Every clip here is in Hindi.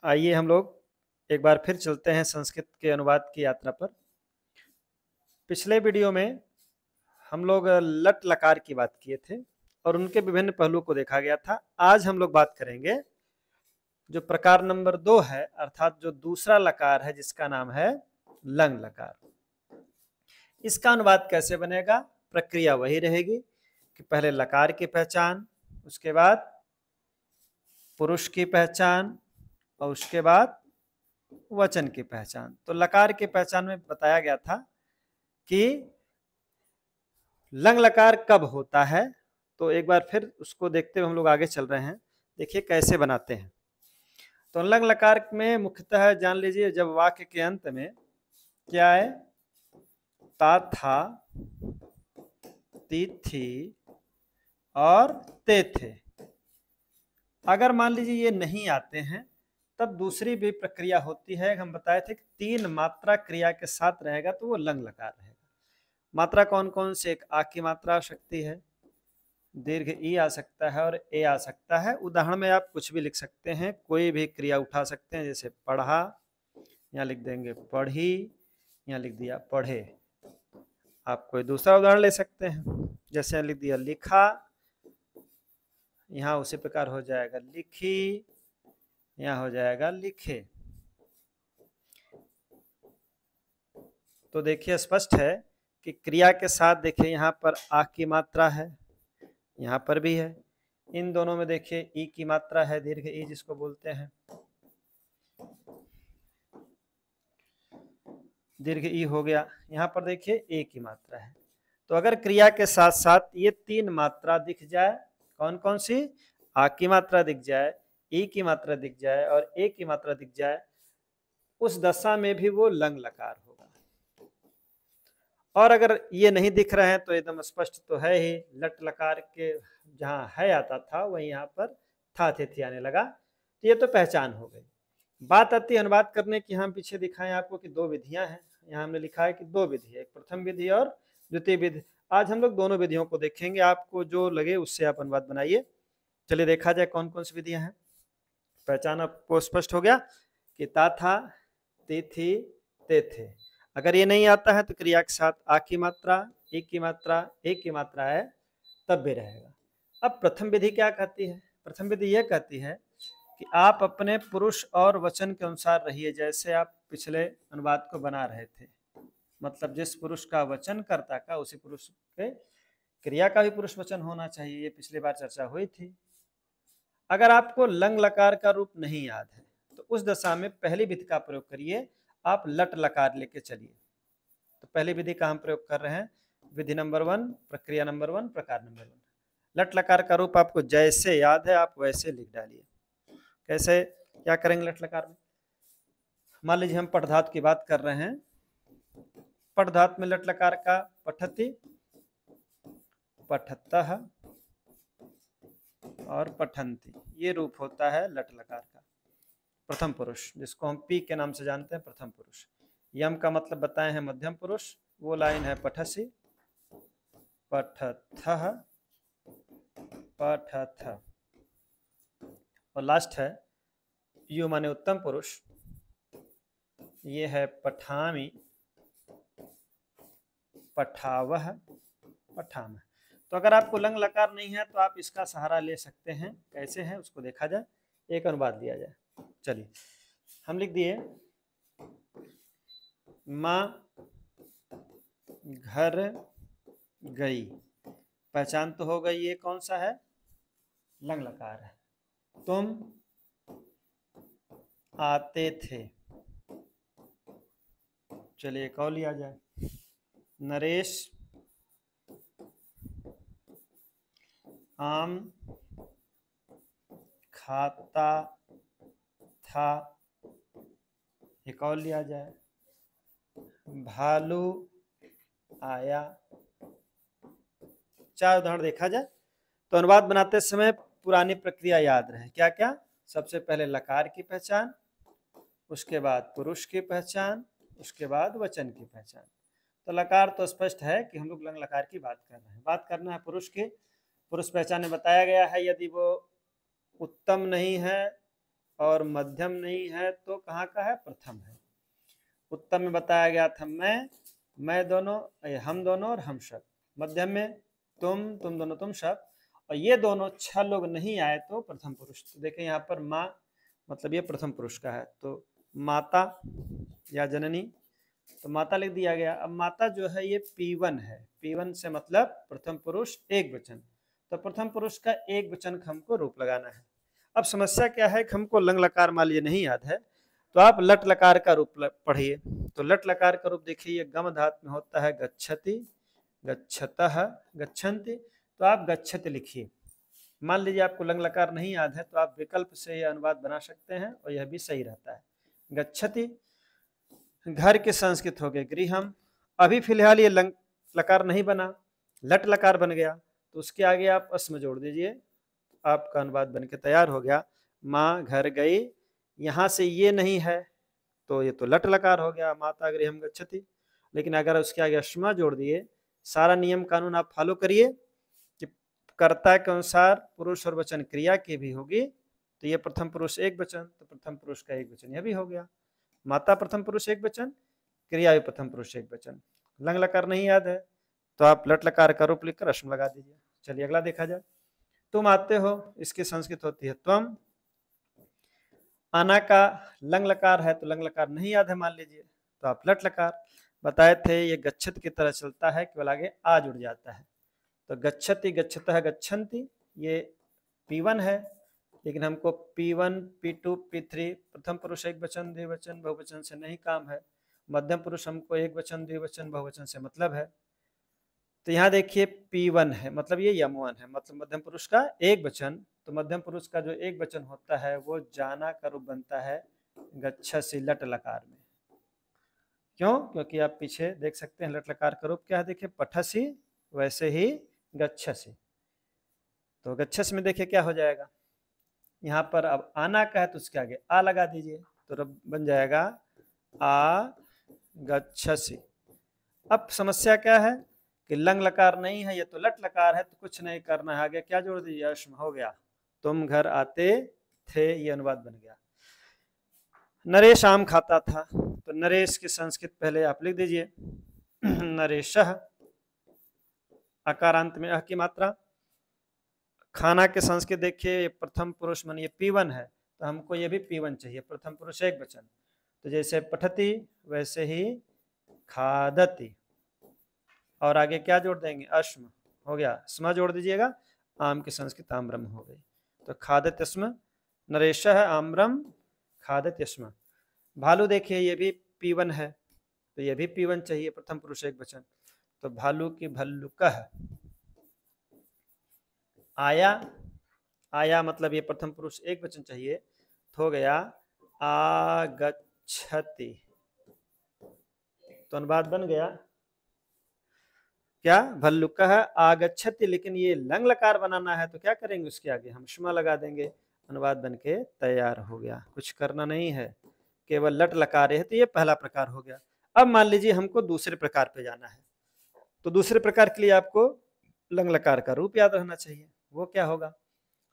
आइए हम लोग एक बार फिर चलते हैं संस्कृत के अनुवाद की यात्रा पर। पिछले वीडियो में हम लोग लट लकार की बात किए थे और उनके विभिन्न पहलुओं को देखा गया था। आज हम लोग बात करेंगे जो प्रकार नंबर 2 है, अर्थात जो दूसरा लकार है जिसका नाम है लंग लकार। इसका अनुवाद कैसे बनेगा? प्रक्रिया वही रहेगी कि पहले लकार की पहचान, उसके बाद पुरुष की पहचान और उसके बाद वचन की पहचान। तो लकार की पहचान में बताया गया था कि लंग लकार कब होता है, तो एक बार फिर उसको देखते हुए हम लोग आगे चल रहे हैं। देखिए कैसे बनाते हैं। तो लंग लकार में मुख्यतः जान लीजिए, जब वाक्य के अंत में क्या है, ता था, ती थी और ते थे, अगर मान लीजिए ये नहीं आते हैं तब दूसरी भी प्रक्रिया होती है। हम बताए थे कि 3 मात्रा क्रिया के साथ रहेगा तो वो लंग लकार रहेगा। मात्रा कौन कौन से? एक आ की मात्रा आ सकती है, दीर्घ ई आ सकता है और ए आ सकता है। उदाहरण में आप कुछ भी लिख सकते हैं, कोई भी क्रिया उठा सकते हैं, जैसे पढ़ा, यहाँ लिख देंगे पढ़ी, यहाँ लिख दिया पढ़े। आप कोई दूसरा उदाहरण ले सकते हैं, जैसे लिख दिया लिखा, यहाँ उसी प्रकार हो जाएगा लिखी, यहाँ हो जाएगा लिखे। तो देखिए स्पष्ट है कि क्रिया के साथ देखिए यहाँ पर आ की मात्रा है, यहाँ पर भी है। इन दोनों में देखिए ई की मात्रा है, दीर्घ ई जिसको बोलते हैं, दीर्घ ई हो गया। यहाँ पर देखिए ए की मात्रा है। तो अगर क्रिया के साथ साथ ये 3 मात्रा दिख जाए, कौन कौन सी? आ की मात्रा दिख जाए, ई की मात्रा दिख जाए और ए की मात्रा दिख जाए, उस दशा में भी वो लंग लकार होगा। और अगर ये नहीं दिख रहे हैं तो एकदम स्पष्ट तो है ही, लट लकार के जहाँ है आता था वही यहाँ पर था थे थी आने लगा। तो ये तो पहचान हो गई। बात आती है अनुवाद करने की। हम पीछे दिखाएं आपको कि 2 विधियां हैं। यहाँ हमने लिखा है कि 2 विधि है, एक प्रथम विधि और द्वितीय विधि। आज हम लोग दोनों विधियों को देखेंगे, आपको जो लगे उससे आप अनुवाद बनाइए। चलिए देखा जाए कौन कौन सी विधियां हैं। पहचान आपको स्पष्ट हो गया कि ता था, ती थी, ते थे। अगर ये नहीं आता है तो क्रिया के साथ आ की मात्रा, ई की मात्रा, ए की मात्रा है तब भी रहेगा। अब प्रथम विधि क्या कहती है? प्रथम विधि यह कहती है कि आप अपने पुरुष और वचन के अनुसार रहिए, जैसे आप पिछले अनुवाद को बना रहे थे। मतलब जिस पुरुष का वचन कर्ता का, उसी पुरुष के क्रिया का भी पुरुष वचन होना चाहिए। ये पिछली बार चर्चा हुई थी। अगर आपको लंग लकार का रूप नहीं याद है तो उस दशा में पहली विधि का प्रयोग करिए, आप लट लकार लेके चलिए। तो पहली विधि का हम प्रयोग कर रहे हैं, विधि नंबर 1, प्रक्रिया नंबर 1, प्रकार नंबर 1। लट लकार का रूप आपको जैसे याद है आप वैसे लिख डालिए। कैसे क्या करेंगे लट लकार में? मान लीजिए हम पठ धातु की बात कर रहे हैं। पठ धातु में लट लकार का पठति, पठतः और पठन्ति, ये रूप होता है लट लकार का। प्रथम पुरुष, जिसको हम पी के नाम से जानते हैं, प्रथम पुरुष। यम का मतलब बताए हैं मध्यम पुरुष। वो लाइन है पठसि, पठथः, पठथ। और लास्ट है यू माने उत्तम पुरुष। ये है पठामि, पठावह, पठामह। तो अगर आपको लंग लकार नहीं है तो आप इसका सहारा ले सकते हैं। कैसे है उसको देखा जाए, एक अनुवाद लिया जाए। चलिए हम लिख दिए, माँ घर गई। पहचान तो हो गई, ये कौन सा है? लंग लकार है। तुम आते थे। चलिए एक और लिया जाए, नरेश आम खाता था। एक और लिया जाए, भालू आया। 4 उदाहरण देखा जाए तो अनुवाद बनाते समय पुरानी प्रक्रिया याद रहे। क्या क्या? सबसे पहले लकार की पहचान, उसके बाद पुरुष की पहचान, उसके बाद वचन की पहचान। तो लकार तो स्पष्ट है कि हम लोग लंग लकार की बात कर रहे हैं। बात करना है पुरुष की। पुरुष पहचान में बताया गया है, यदि वो उत्तम नहीं है और मध्यम नहीं है तो कहाँ का है, प्रथम है। उत्तम में बताया गया था मैं दोनों, हम दोनों और हम सब। मध्यम में तुम दोनों, तुम सब। और ये दोनों 6 लोग नहीं आए तो प्रथम पुरुष। तो देखें यहाँ पर माँ मतलब ये प्रथम पुरुष का है, तो माता या जननी, तो माता लिख दिया गया। अब माता जो है ये P1 है, P1 से मतलब प्रथम पुरुष एक वचन, तो प्रथम पुरुष का एक वचन हमको रूप लगाना है। अब समस्या क्या है कि हमको लंग लकार मान लीजिए नहीं याद है, तो आप लट लकार का रूप पढ़िए। तो लट लकार का रूप देखिए, गम धातु में होता है गच्छति, गच्छतः, गच्छन्ति, तो आप गच्छति लिखिए। मान लीजिए आपको लंग लकार नहीं याद है तो आप विकल्प से यह अनुवाद बना सकते हैं और यह भी सही रहता है। गच्छति घर के संस्कृत हो गए गृहम। अभी फिलहाल ये लंग लकार नहीं बना, लट लकार बन गया, तो उसके आगे आप अस्म जोड़ दीजिए, आपका अनुवाद बन के तैयार हो गया। माँ घर गई, यहाँ से ये नहीं है तो ये तो लट लकार हो गया, माता गृहम गच्छति। लेकिन अगर उसके आगे अश्मा जोड़ दिए, सारा नियम कानून आप फॉलो करिए कि कर्ता के अनुसार पुरुष और वचन क्रिया की भी होगी, तो ये प्रथम पुरुष एक वचन, तो प्रथम पुरुष का एक वचन यह भी हो गया। माता प्रथम पुरुष एक वचन, क्रिया भी प्रथम पुरुष एक वचन। लंग लकार नहीं याद है तो आप लट लकार का रूप लिखकर अश्म लगा दीजिए। चलिए अगला देखा जाए। तुम आते हो, इसकी संस्कृत होती है त्वम। आना का लंग लकार है तो लंग लकार नहीं याद है मान लीजिए, तो आप लट लकार। बताए थे ये गच्छत की तरह चलता है, केवल आगे आ जुड़ जाता है। तो गच्छति, गच्छतः, गच्छन्ति ये P1 है, लेकिन हमको P1, P2, P3 प्रथम पुरुष एक वचन द्विवचन बहुवचन से नहीं काम है। मध्यम पुरुष हमको एक वचन द्विवचन बहुवचन से मतलब है। तो यहाँ देखिए P1 है मतलब ये यम1 है, मतलब मध्यम पुरुष का एक वचन। तो मध्यम पुरुष का जो एक वचन होता है वो जाना का रूप बनता है गच्छसि लट लकार में। क्यों? क्योंकि आप पीछे देख सकते हैं लट लकार का रूप क्या है, देखिए पठसी वैसे ही गच्छसि। तो गच्छस में देखिए क्या हो जाएगा, यहाँ पर अब आना का है तो उसके आगे आ लगा दीजिए, तो रब बन जाएगा आ गच्छसि। अब समस्या क्या है कि लंग लकार नहीं है, ये तो लट लकार है, तो कुछ नहीं करना है, आगे क्या जोड़ दीजिए, अश्म हो गया। तुम घर आते थे, ये अनुवाद बन गया। नरेश आम खाता था, तो नरेश की संस्कृत पहले आप लिख दीजिए नरेशः, अकारांत में अह की मात्रा। खाना के संस्कृत देखिए प्रथम पुरुष मन ये P1 है, तो हमको ये भी P1 चाहिए, प्रथम पुरुष एक वचन। तो जैसे पठती वैसे ही खादति, और आगे क्या जोड़ देंगे, अश्म हो गया, स्म जोड़ दीजिएगा, आम की संस्कृत आम्रम हो गई। तो खादत्यस्म, नरेशः आम्रम खादत्यस्म। भालू देखिए ये भी P1 है, तो ये भी P1 चाहिए, प्रथम पुरुष एक वचन। तो भालू की भल्लुकः। आया, आया मतलब ये प्रथम पुरुष एक वचन चाहिए, तो हो गया आगच्छति। तो अनुवाद बन गया क्या, भल्लुकः आगच्छति। लेकिन ये लंग लकार बनाना है तो क्या करेंगे, उसके आगे हम श्मा लगा देंगे, अनुवाद बन के तैयार हो गया। कुछ करना नहीं है, केवल लट लकार है। तो ये पहला प्रकार हो गया। अब मान लीजिए हमको दूसरे प्रकार पे जाना है, तो दूसरे प्रकार के लिए आपको लंग लकार का रूप याद रहना चाहिए। वो क्या होगा,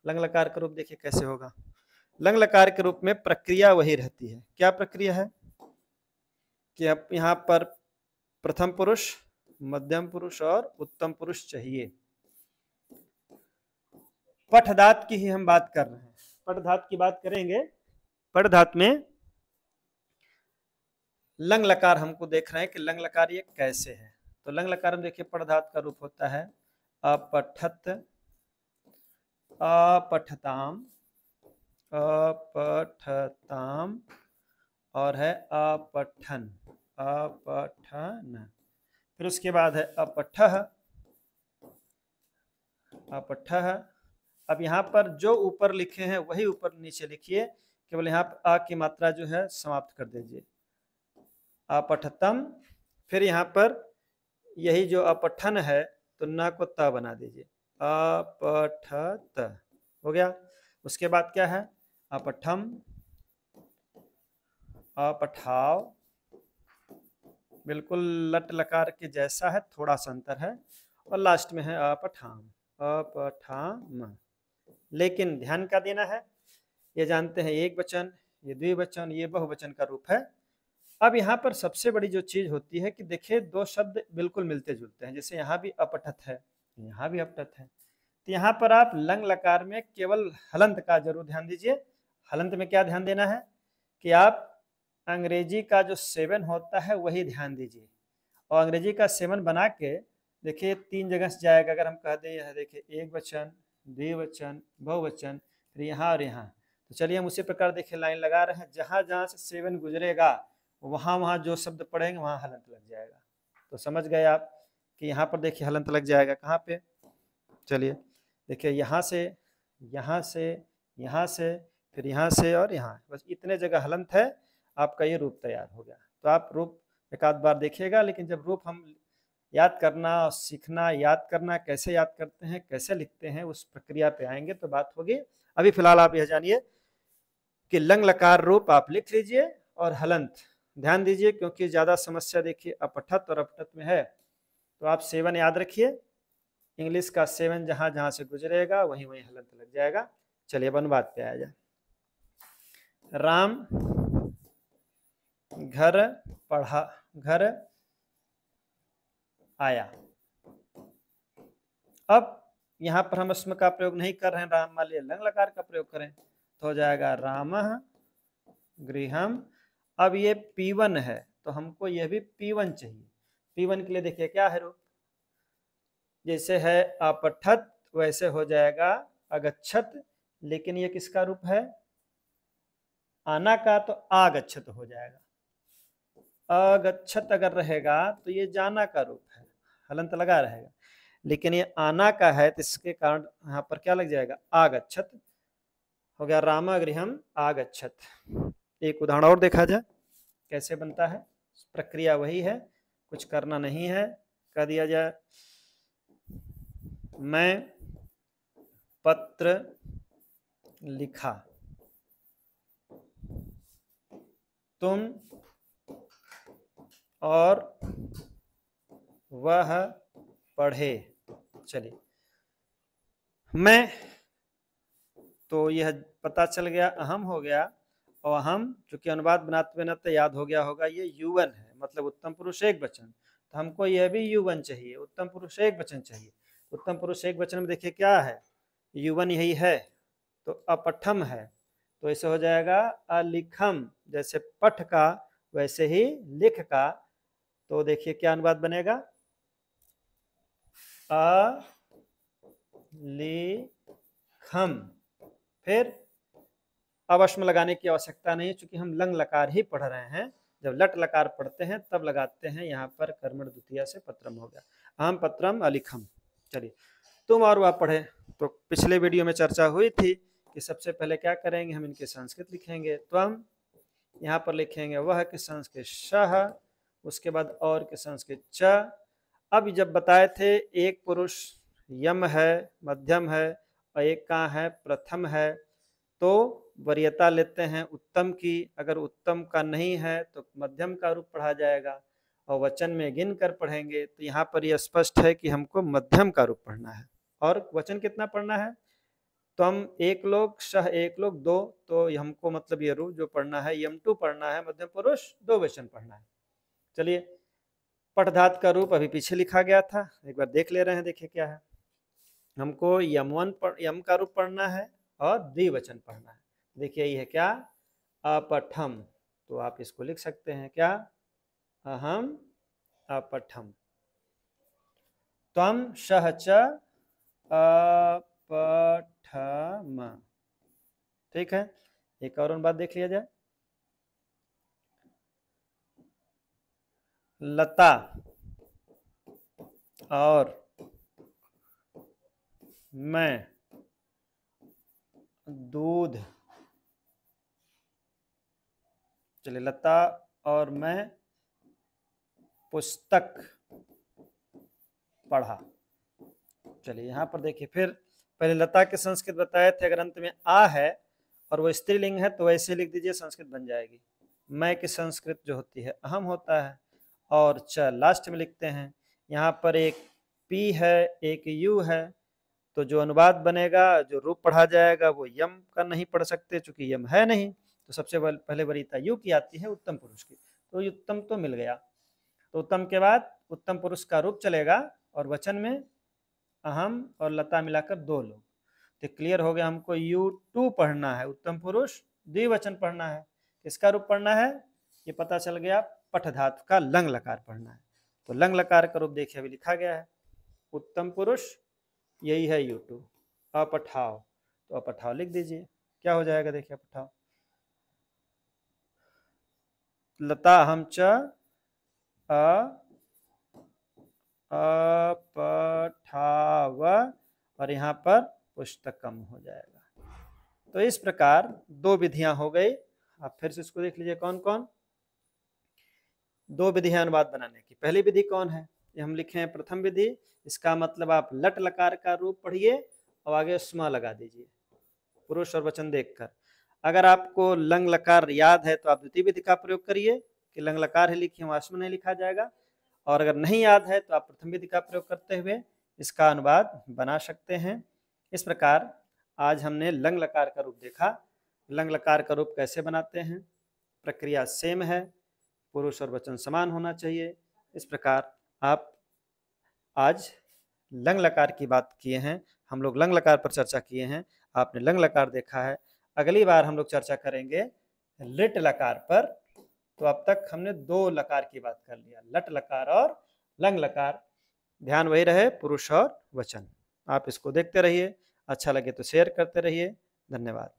लंग लकार का रूप देखिए कैसे होगा। लंग लकार के रूप में प्रक्रिया वही रहती है। क्या प्रक्रिया है कि अब यहाँ पर प्रथम पुरुष, मध्यम पुरुष और उत्तम पुरुष चाहिए। पठ धात की ही हम बात कर रहे हैं, पठ धात की बात करेंगे। पठ धात में लंग लकार हमको देख रहे हैं कि लंग लकार ये कैसे है। तो लंग लकार में देखिए पठ धात का रूप होता है अपठत, अपठताम, अपठताम, और है अपठन, अपठन। फिर उसके बाद है अपठः, अपठः। अब यहाँ पर जो ऊपर लिखे हैं वही ऊपर नीचे लिखिए, केवल यहाँ पर आ की मात्रा जो है समाप्त कर दीजिए, अपठतम। फिर यहाँ पर यही जो अपठन है तो न को त बना दीजिए, अपठत हो गया। उसके बाद क्या है, अपठम, अपठाव, बिल्कुल लट लकार के जैसा है, थोड़ा सा अंतर है। और लास्ट में है अपठाम, अपठाम। लेकिन ध्यान क्या देना है ये जानते हैं एक वचन, ये द्विवचन, ये बहुवचन का रूप है। अब यहाँ पर सबसे बड़ी जो चीज होती है कि देखिए दो शब्द बिल्कुल मिलते जुलते हैं, जैसे यहाँ भी अपठत है, यहाँ भी अपठत है, तो यहाँ पर आप लंग लकार में केवल हलंत का जरूर ध्यान दीजिए। हलंत में क्या ध्यान देना है कि आप अंग्रेजी का जो सेवन होता है वही ध्यान दीजिए, और अंग्रेजी का सेवन बना के देखिए 3 जगह से जाएगा। अगर हम कह दें यह देखिए एक वचन, द्विवचन, बहुवचन, फिर यहाँ और यहाँ, तो चलिए हम उसी प्रकार देखिए लाइन लगा रहे हैं, जहां जहां से सेवन गुजरेगा वहां वहां जो शब्द पढ़ेंगे वहां हलंत लग जाएगा। तो समझ गए आप कि यहाँ पर देखिए हलंत लग जाएगा कहाँ पे। चलिए देखिए यहाँ से, यहाँ से, यहाँ से, फिर यहाँ से और यहाँ, बस इतने जगह हलंत है, आपका ये रूप तैयार हो गया। तो आप रूप एक आध बार देखिएगा, लेकिन जब रूप हम याद करना, सीखना, याद करना, कैसे याद करते हैं, कैसे लिखते हैं, उस प्रक्रिया पे आएंगे तो बात होगी। अभी फिलहाल आप यह जानिए कि लंग लकार रूप आप लिख लीजिए और हलंत ध्यान दीजिए, क्योंकि ज्यादा समस्या देखिए अपठत और अपठत में है। तो आप सेवन याद रखिए, इंग्लिश का सेवन जहां जहां से गुजरेगा वहीं वहीं हलंत लग जाएगा। चलिए अनुवाद पे आ जाए। राम घर पढ़ा, घर आया। अब यहाँ पर हम स्म का प्रयोग नहीं कर रहे हैं, राम वाले लंग लकार का प्रयोग करें तो हो जाएगा रामः गृहम। अब ये P1 है तो हमको यह भी P1 चाहिए। P1 के लिए देखिए क्या है रूप, जैसे है अपठत वैसे हो जाएगा अगच्छत, लेकिन ये किसका रूप है, आना का, तो आगच्छत हो जाएगा। अगच्छत अगर रहेगा तो ये जाना का रूप है, हलंत लगा रहेगा, लेकिन ये आना का है तो इसके कारण यहाँ पर क्या लग जाएगा, आगच्छत हो गया। रामा गृहम आगच्छत। एक उदाहरण और देखा जाए कैसे बनता है, प्रक्रिया वही है, कुछ करना नहीं है। कह दिया जाए मैं पत्र लिखा, तुम और वह पढ़े। चलिए मैं, तो यह पता चल गया अहम हो गया, और अहम चूंकि अनुवाद बनाते बनाते याद हो गया होगा, ये युवन है, मतलब उत्तम पुरुष एक वचन, तो हमको यह भी युवन चाहिए, उत्तम पुरुष एक वचन चाहिए। उत्तम पुरुष एक वचन में देखिए क्या है, युवन यही है, तो अपठम है, तो ऐसे हो जाएगा अलिखम, जैसे पठ का वैसे ही लिख का। तो देखिए क्या अनुवाद बनेगा, अलिखम। फिर अवश्य लगाने की आवश्यकता नहीं, चूंकि हम लंग लकार ही पढ़ रहे हैं। जब लट लकार पढ़ते हैं तब लगाते हैं, यहाँ पर कर्मण द्वितीया से पत्रम हो गया, अहम पत्रम अलिखम। चलिए तुम और वह पढ़े, तो पिछले वीडियो में चर्चा हुई थी कि सबसे पहले क्या करेंगे, हम इनके संस्कृत लिखेंगे। त्वम यहाँ पर लिखेंगे वह के संस्कृत शह, उसके बाद और के संस्कृत च। अब जब बताए थे एक पुरुष यम है, मध्यम है, और एक का है प्रथम है, तो वरीयता लेते हैं उत्तम की। अगर उत्तम का नहीं है तो मध्यम का रूप पढ़ा जाएगा, और वचन में गिन कर पढ़ेंगे। तो यहाँ पर यह स्पष्ट है कि हमको मध्यम का रूप पढ़ना है। और वचन कितना पढ़ना है, तो हम एक लोग, शह एक लोग, दो, तो हमको मतलब ये रूप जो पढ़ना है यम टू पढ़ना है, मध्यम पुरुष दो वचन पढ़ना है। चलिए पठधात का रूप अभी पीछे लिखा गया था, एक बार देख ले रहे हैं, देखिए क्या है। हमको यम का रूप पढ़ना है और द्विवचन पढ़ना है। देखिए ये है क्या, अपठम, तो आप इसको लिख सकते हैं क्या, अहम अपठम। त्वम शह च अपठम। ठीक है, एक और बात देख लिया जाए। लता और मैं दूध, चलिए लता और मैं पुस्तक पढ़ा। चलिए यहाँ पर देखिए, फिर पहले लता के संस्कृत बताए थे, अगर अंत में आ है और वो स्त्रीलिंग है तो वैसे लिख दीजिए, संस्कृत बन जाएगी। मैं की संस्कृत जो होती है अहम होता है, और च लास्ट में लिखते हैं। यहाँ पर एक पी है, एक यू है, तो जो अनुवाद बनेगा, जो रूप पढ़ा जाएगा वो यम का नहीं पढ़ सकते, चूंकि यम है नहीं। तो सबसे पहले वरीयता यू की आती है उत्तम पुरुष की, तो उत्तम तो मिल गया। तो उत्तम के बाद उत्तम पुरुष का रूप चलेगा और वचन में अहम और लता मिलाकर 2 लोग। तो क्लियर हो गया, हमको U2 पढ़ना है, उत्तम पुरुष द्विवचन पढ़ना है। किसका रूप पढ़ना है ये पता चल गया, पठ धातु का लंग लकार पढ़ना है। तो लंग लकार का रूप देखिए अभी लिखा गया है, उत्तम पुरुष यही है U2, अपठाव, तो अपठाव लिख दीजिए, क्या हो जाएगा देखिए अपठाव, लता हम च अपठाव और यहाँ पर पुस्तकम हो जाएगा। तो इस प्रकार 2 विधियां हो गई। आप फिर से इसको देख लीजिए कौन कौन 2 विधियां अनुवाद बनाने की। पहली विधि कौन है, ये हम लिखे हैं प्रथम विधि। इसका मतलब आप लट लकार का रूप पढ़िए और आगे स्म लगा दीजिए पुरुष और वचन देखकर। अगर आपको लंग लकार याद है तो आप द्वितीय विधि का प्रयोग करिए कि लंग लकार है लिखिए, वहां स्म नहीं लिखा जाएगा। और अगर नहीं याद है तो आप प्रथम विधि का प्रयोग करते हुए इसका अनुवाद बना सकते हैं। इस प्रकार आज हमने लंग लकार का रूप देखा। लंग लकार का रूप कैसे बनाते हैं, प्रक्रिया सेम है, पुरुष और वचन समान होना चाहिए। इस प्रकार आप आज लंग लकार की बात किए हैं, हम लोग लंग लकार पर चर्चा किए हैं, आपने लंग लकार देखा है। अगली बार हम लोग चर्चा करेंगे लिट लकार पर। तो अब तक हमने 2 लकार की बात कर लिया, लट लकार और लंग लकार। ध्यान वही रहे, पुरुष और वचन। आप इसको देखते रहिए, अच्छा लगे तो शेयर करते रहिए। धन्यवाद।